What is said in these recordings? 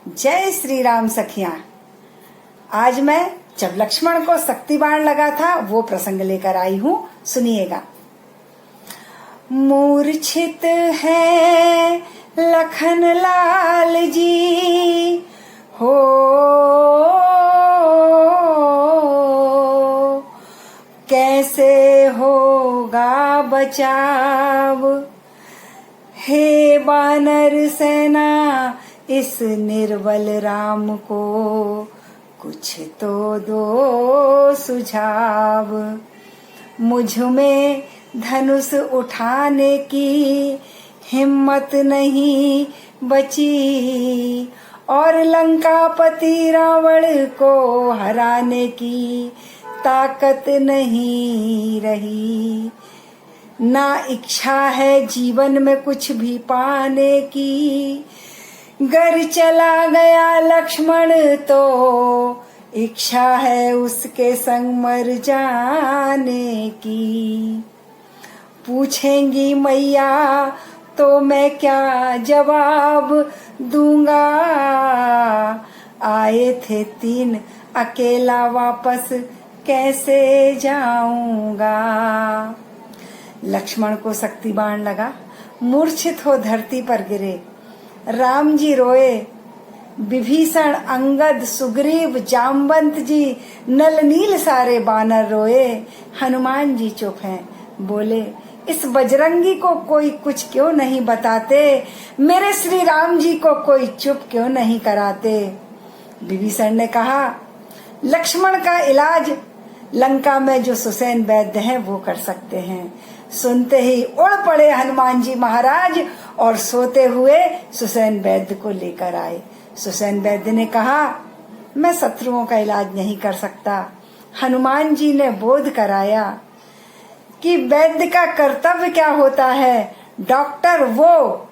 जय श्री राम सखियां। आज मैं जब लक्ष्मण को शक्ति बाण लगा था वो प्रसंग लेकर आई हूँ, सुनिएगा। मूर्छित है लखन लाल जी हो, कैसे होगा बचाव, हे वानर सेना इस निर्बल राम को कुछ तो दो सुझाव। मुझ में धनुष उठाने की हिम्मत नहीं बची और लंकापति रावण को हराने की ताकत नहीं रही। ना इच्छा है जीवन में कुछ भी पाने की, घर चला गया लक्ष्मण तो इच्छा है उसके संग मर जाने की। पूछेंगी मैया तो मैं क्या जवाब दूंगा, आए थे 3 अकेला वापस कैसे जाऊंगा। लक्ष्मण को शक्ति बाण लगा, मूर्छित हो धरती पर गिरे। राम जी रोए, विभीषण, अंगद, सुग्रीव, जामवंत जी, नल नील सारे बानर रोए। हनुमान जी चुप हैं, बोले इस बजरंगी को कोई कुछ क्यों नहीं बताते, मेरे श्री राम जी को कोई चुप क्यों नहीं कराते। विभीषण ने कहा लक्ष्मण का इलाज लंका में जो सुसैन वैद्य हैं वो कर सकते हैं। सुनते ही उड़ पड़े हनुमान जी महाराज और सोते हुए सुसैन वैद्य को लेकर आए। सुसैन वैद्य ने कहा मैं शत्रुओं का इलाज नहीं कर सकता। हनुमान जी ने बोध कराया कि वैद्य का कर्तव्य क्या होता है। डॉक्टर वो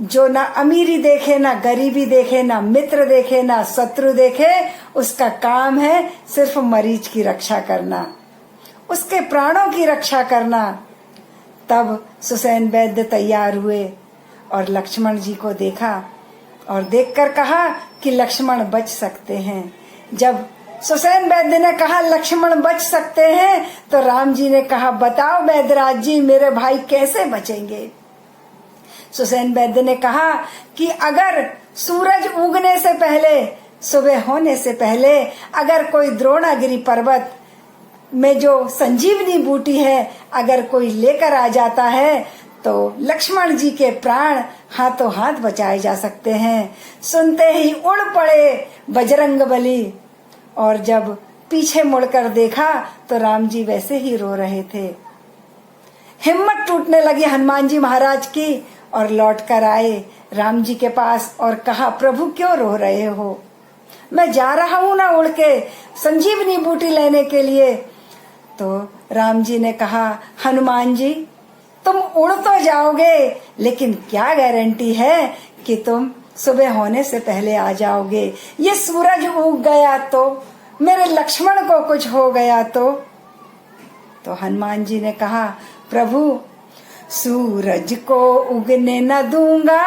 जो ना अमीरी देखे, ना गरीबी देखे, ना मित्र देखे, ना शत्रु देखे, उसका काम है सिर्फ मरीज की रक्षा करना, उसके प्राणों की रक्षा करना। तब सुसैन वैद्य तैयार हुए और लक्ष्मण जी को देखा और देखकर कहा कि लक्ष्मण बच सकते हैं। जब सुसैन वैद्य ने कहा लक्ष्मण बच सकते हैं तो राम जी ने कहा बताओ वैद्यराज जी मेरे भाई कैसे बचेंगे। सुसैन वैद्य ने कहा कि अगर सूरज उगने से पहले, सुबह होने से पहले अगर कोई द्रोणागिरी पर्वत में जो संजीवनी बूटी है अगर कोई लेकर आ जाता है तो लक्ष्मण जी के प्राण हाथों हाथ बचाए जा सकते हैं। सुनते ही उड़ पड़े बजरंगबली और जब पीछे मुड़कर देखा तो राम जी वैसे ही रो रहे थे। हिम्मत टूटने लगी हनुमान जी महाराज की और लौट कर आए राम जी के पास और कहा प्रभु क्यों रो रहे हो, मैं जा रहा हूं ना उड़ के संजीवनी बूटी लेने के लिए। तो राम जी ने कहा हनुमान जी तुम उड़ तो जाओगे लेकिन क्या गारंटी है कि तुम सुबह होने से पहले आ जाओगे। ये सूरज उग गया तो, मेरे लक्ष्मण को कुछ हो गया तो हनुमान जी ने कहा प्रभु सूरज को उगने न दूंगा,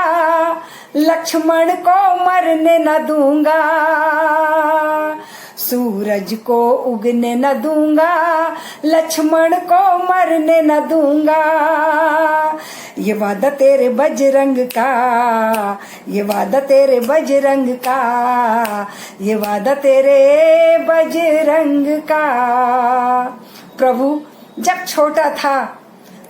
लक्ष्मण को मरने न दूंगा। सूरज को उगने न दूंगा, लक्ष्मण को मरने न दूंगा। ये वादा तेरे बजरंग का, ये वादा तेरे बजरंग का, ये वादा तेरे बजरंग का। प्रभु जब छोटा था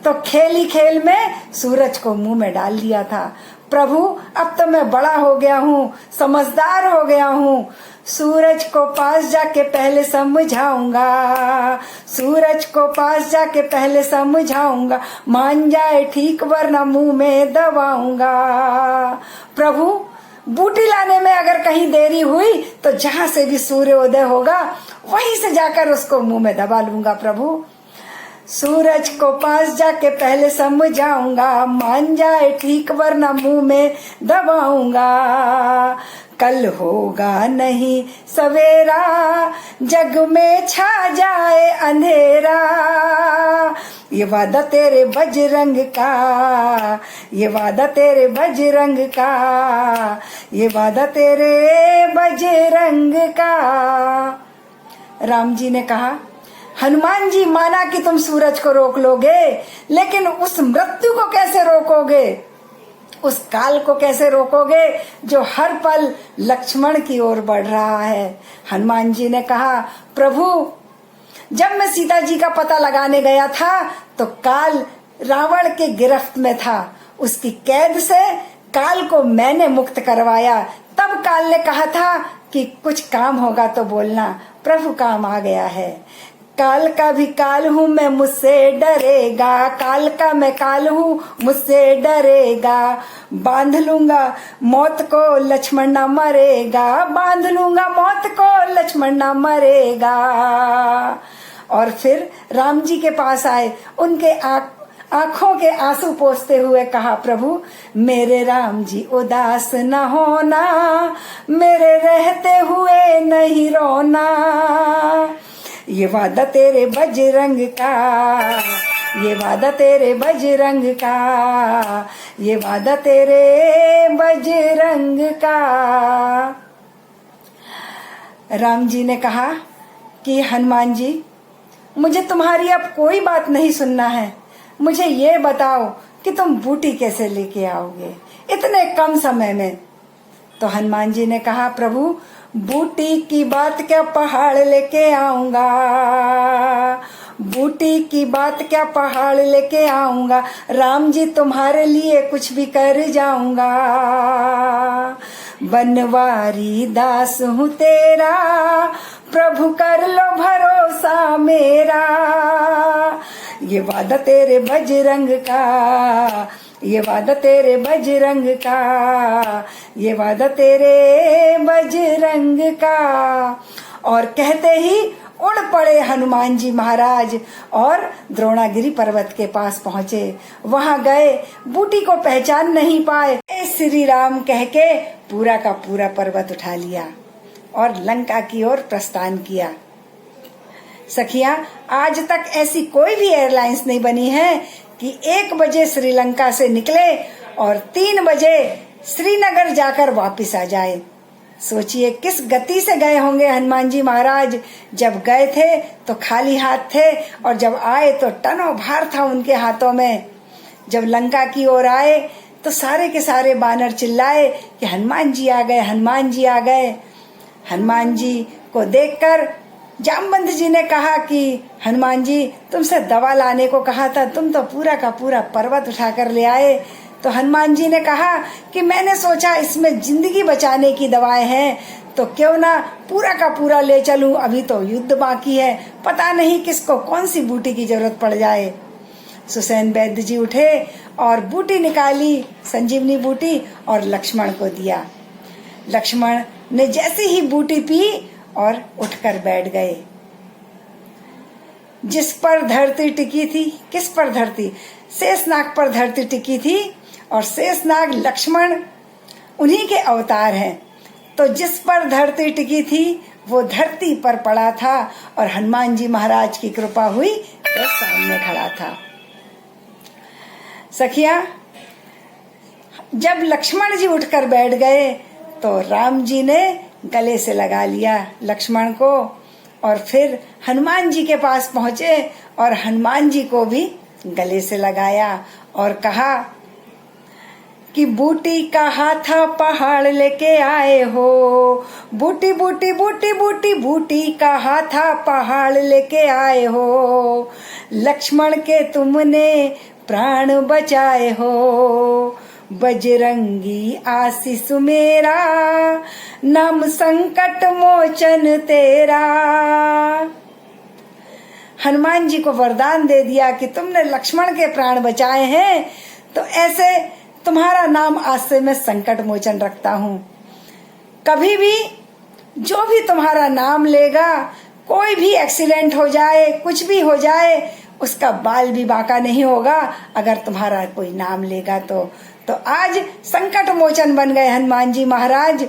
तो खेली खेल में सूरज को मुंह में डाल दिया था। प्रभु अब तो मैं बड़ा हो गया हूँ, समझदार हो गया हूँ, सूरज को पास जाके पहले समझाऊंगा, सूरज को पास जाके पहले समझाऊंगा, मान जाए ठीक वरना मुंह में दबाऊंगा। प्रभु बूटी लाने में अगर कहीं देरी हुई तो जहां से भी सूर्योदय होगा वहीं से जाकर उसको मुंह में दबा लूंगा। प्रभु सूरज को पास जाके पहले समझाऊंगा, मान जाए ठीक वरना मुंह में दबाऊंगा। कल होगा नहीं सवेरा, जग में छा जाए अंधेरा। ये वादा तेरे बजरंग का, ये वादा तेरे बजरंग का, ये वादा तेरे बजरंग का। राम जी ने कहा, हनुमान जी माना कि तुम सूरज को रोक लोगे, लेकिन उस मृत्यु को कैसे रोकोगे, उस काल को कैसे रोकोगे जो हर पल लक्ष्मण की ओर बढ़ रहा है। हनुमान जी ने कहा, प्रभु जब मैं सीता जी का पता लगाने गया था तो काल रावण के गिरफ्त में था, उसकी कैद से काल को मैंने मुक्त करवाया। तब काल ने कहा था कि कुछ काम होगा तो बोलना। प्रभु काम आ गया है। काल का भी काल हूँ मैं, मुझसे डरेगा, काल का मैं काल हूँ मुझसे डरेगा। बांध लूंगा मौत को लक्ष्मण ना मरेगा, बांध लूंगा मौत को लक्ष्मण ना मरेगा। और फिर राम जी के पास आए, उनके आंखों के आंसू पोंछते हुए कहा, प्रभु मेरे राम जी उदास न होना, मेरे रहते हुए नहीं रोना। ये वादा तेरे बजरंग का, ये वादा तेरे बजरंग का, ये वादा तेरे बजरंग का। राम जी ने कहा कि हनुमान जी मुझे तुम्हारी अब कोई बात नहीं सुनना है, मुझे ये बताओ कि तुम बूटी कैसे लेके आओगे इतने कम समय में। तो हनुमान जी ने कहा, प्रभु बूटी की बात क्या पहाड़ लेके आऊंगा, बूटी की बात क्या पहाड़ लेके आऊंगा, राम जी तुम्हारे लिए कुछ भी कर जाऊंगा। बनवारी दास हूँ तेरा, प्रभु कर लो भरोसा मेरा। ये वादा तेरे बजरंग का, ये वादा तेरे बजरंग का, ये वादा तेरे बजरंग का। और कहते ही उड़ पड़े हनुमान जी महाराज और द्रोणागिरी पर्वत के पास पहुंचे। वहां गए, बूटी को पहचान नहीं पाए, श्री राम कह के पूरा का पूरा पर्वत उठा लिया और लंका की ओर प्रस्थान किया। सखियां, आज तक ऐसी कोई भी एयरलाइंस नहीं बनी है कि 1 बजे श्रीलंका से निकले और 3 बजे श्रीनगर जाकर वापस आ जाए। सोचिए किस गति से गए होंगे हनुमान जी महाराज। जब गए थे तो खाली हाथ थे और जब आए तो टनों भार था उनके हाथों में। जब लंका की ओर आए तो सारे के सारे बानर चिल्लाए कि हनुमान जी आ गए, हनुमान जी आ गए। हनुमान जी को देखकर जामवंत जी ने कहा कि हनुमान जी तुमसे दवा लाने को कहा था, तुम तो पूरा का पूरा पर्वत उठाकर ले आए। तो हनुमान जी ने कहा कि मैंने सोचा इसमें जिंदगी बचाने की दवाएं हैं तो क्यों ना पूरा का पूरा ले चलूं, अभी तो युद्ध बाकी है, पता नहीं किसको कौन सी बूटी की जरूरत पड़ जाए। सुसैन वैद्य जी उठे और बूटी निकाली, संजीवनी बूटी, और लक्ष्मण को दिया। लक्ष्मण ने जैसे ही बूटी पी और उठकर बैठ गए। जिस पर धरती टिकी थी, किस पर धरती, शेषनाग पर धरती टिकी थी और शेषनाग लक्ष्मण उन्हीं के अवतार हैं। तो जिस पर धरती टिकी थी वो धरती पर पड़ा था और हनुमान जी महाराज की कृपा हुई तो सामने खड़ा था। सखियां, जब लक्ष्मण जी उठकर बैठ गए तो राम जी ने गले से लगा लिया लक्ष्मण को और फिर हनुमान जी के पास पहुंचे और हनुमान जी को भी गले से लगाया और कहा कि बूटी का हाथा पहाड़ लेके आए हो, बूटी बूटी बूटी बूटी बूटी का हाथा पहाड़ लेके आए हो, लक्ष्मण के तुमने प्राण बचाए हो, बजरंगी आशीष मेरा, नाम संकट मोचन तेरा। हनुमान जी को वरदान दे दिया कि तुमने लक्ष्मण के प्राण बचाए हैं तो ऐसे तुम्हारा नाम आज से मैं संकट मोचन रखता हूँ। कभी भी जो भी तुम्हारा नाम लेगा, कोई भी एक्सीडेंट हो जाए, कुछ भी हो जाए, उसका बाल भी बांका नहीं होगा अगर तुम्हारा कोई नाम लेगा तो आज संकट मोचन बन गए हनुमान जी महाराज।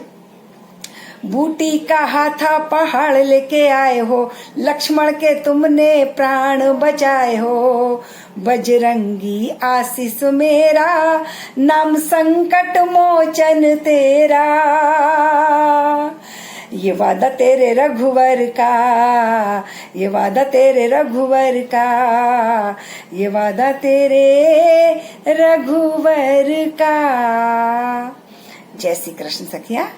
बूटी का हाथा पहाड़ लेके आए हो, लक्ष्मण के तुमने प्राण बचाए हो। बजरंगी आशीष मेरा, नाम संकट मोचन तेरा। ये वादा तेरे रघुवर का, ये वादा तेरे रघुवर का, ये वादा तेरे रघुवर का। जय श्री कृष्ण सखिया।